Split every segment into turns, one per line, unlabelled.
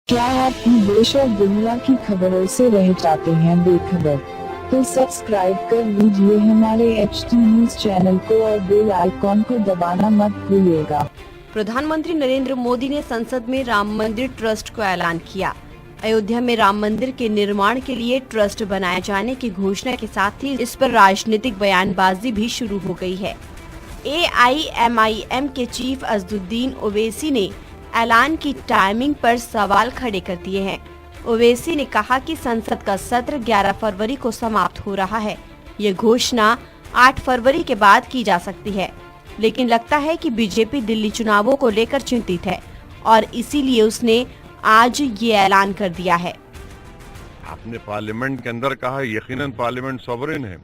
क्या आप देश और दुनिया की खबरों से रह जाते हैं बेखबर? तो सब्सक्राइब कर लीजिए हमारे HT न्यूज चैनल को और बेल आइकॉन को दबाना मत भूलिएगा।
प्रधानमंत्री नरेंद्र मोदी ने संसद में राम मंदिर ट्रस्ट को ऐलान किया। अयोध्या में राम मंदिर के निर्माण के लिए ट्रस्ट बनाए जाने की घोषणा के साथ ही इस पर राजनीतिक बयानबाजी भी शुरू हो गई है। AIMIM के चीफ असदुद्दीन ओवैसी ने ऐलान की टाइमिंग पर सवाल खड़े कर दिए हैं। ओवैसी ने कहा कि संसद का सत्र 11 फरवरी को समाप्त हो रहा है। ये घोषणा 8 फरवरी के बाद की जा सकती है, लेकिन लगता है कि बीजेपी दिल्ली चुनावों को लेकर चिंतित है और इसीलिए उसने आज ये ऐलान कर दिया है।
आपने पार्लियामेंट के अंदर कहा, यकीनन पार्लियामेंट सॉवरेन है,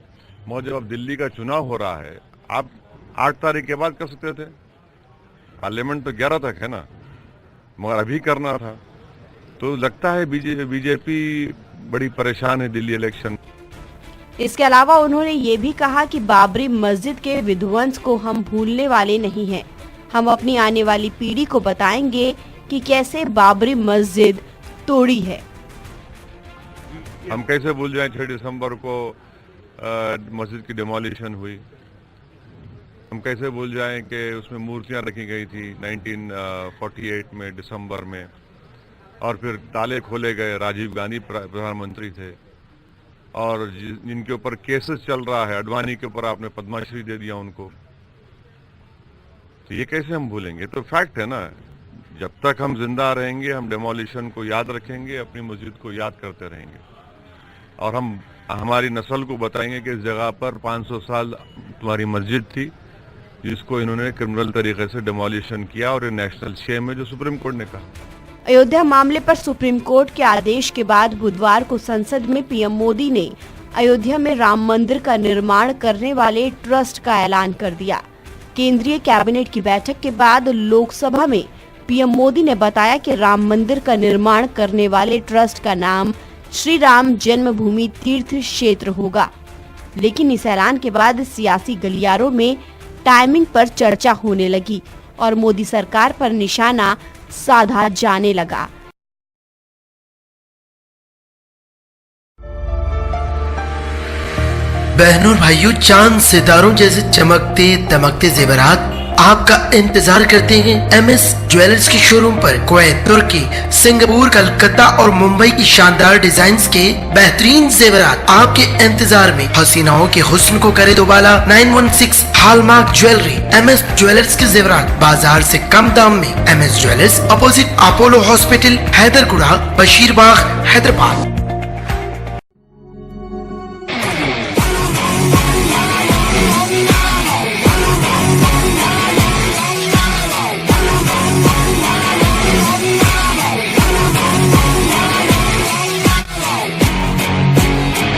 मगर जब दिल्ली का चुनाव हो रहा है, आप 8 तारीख के बाद कर सकते थे। पार्लियामेंट तो 11 तक है ना, मगर अभी करना था। तो लगता है बीजेपी बड़ी परेशान है दिल्ली इलेक्शन।
इसके अलावा उन्होंने ये भी कहा कि बाबरी मस्जिद के विध्वंस को हम भूलने वाले नहीं हैं। हम अपनी आने वाली पीढ़ी को बताएंगे कि कैसे बाबरी मस्जिद तोड़ी है।
हम कैसे भूल जाएं 6 दिसंबर को मस्जिद की डिमोलिशन हुई। हम कैसे भूल जाएं कि उसमें मूर्तियां रखी गई थी 1948 में दिसंबर में, और फिर ताले खोले गए। राजीव गांधी प्रधानमंत्री थे और जिनके ऊपर केसेस चल रहा है, अडवाणी के ऊपर आपने पद्मश्री दे दिया उनको, तो ये कैसे हम भूलेंगे? तो फैक्ट है ना, जब तक हम जिंदा रहेंगे हम डिमोलिशन को याद रखेंगे, अपनी मस्जिद को याद करते रहेंगे और हम हमारी नस्ल को बताएंगे कि इस जगह पर 500 साल तुम्हारी मस्जिद थी जिसको इन्होंने क्रिमिनल तरीके से डिमोलिशन किया, और ये नेशनल शेम है जो सुप्रीम कोर्ट ने कहा।
अयोध्या मामले पर सुप्रीम कोर्ट के आदेश के बाद बुधवार को संसद में पीएम मोदी ने अयोध्या में राम मंदिर का निर्माण करने वाले ट्रस्ट का ऐलान कर दिया। केंद्रीय कैबिनेट की बैठक के बाद लोकसभा में पीएम मोदी ने बताया कि राम मंदिर का निर्माण करने वाले ट्रस्ट का नाम श्री राम जन्मभूमि तीर्थ क्षेत्र होगा। लेकिन इस ऐलान के बाद सियासी गलियारों में टाइमिंग पर चर्चा होने लगी और मोदी सरकार पर निशाना साधा जाने लगा।
बहनों और भाइयों, चांद सितारों जैसे चमकते दमकते जेवरात आपका इंतजार करते हैं MS ज्वेलर्स के शोरूम पर। कुवैत, तुर्की, सिंगापुर, कलकत्ता और मुंबई की शानदार डिजाइन्स के बेहतरीन जेवरात आपके इंतजार में। हसीनाओं के हुस्न को करे दोबाला 916 हॉलमार्क ज्वेलरी। MS ज्वेलर्स के जेवरात बाजार से कम दाम में। MS jewellers, opposite Apollo hospital, Haidarguda, Basheerbagh, Hyderabad.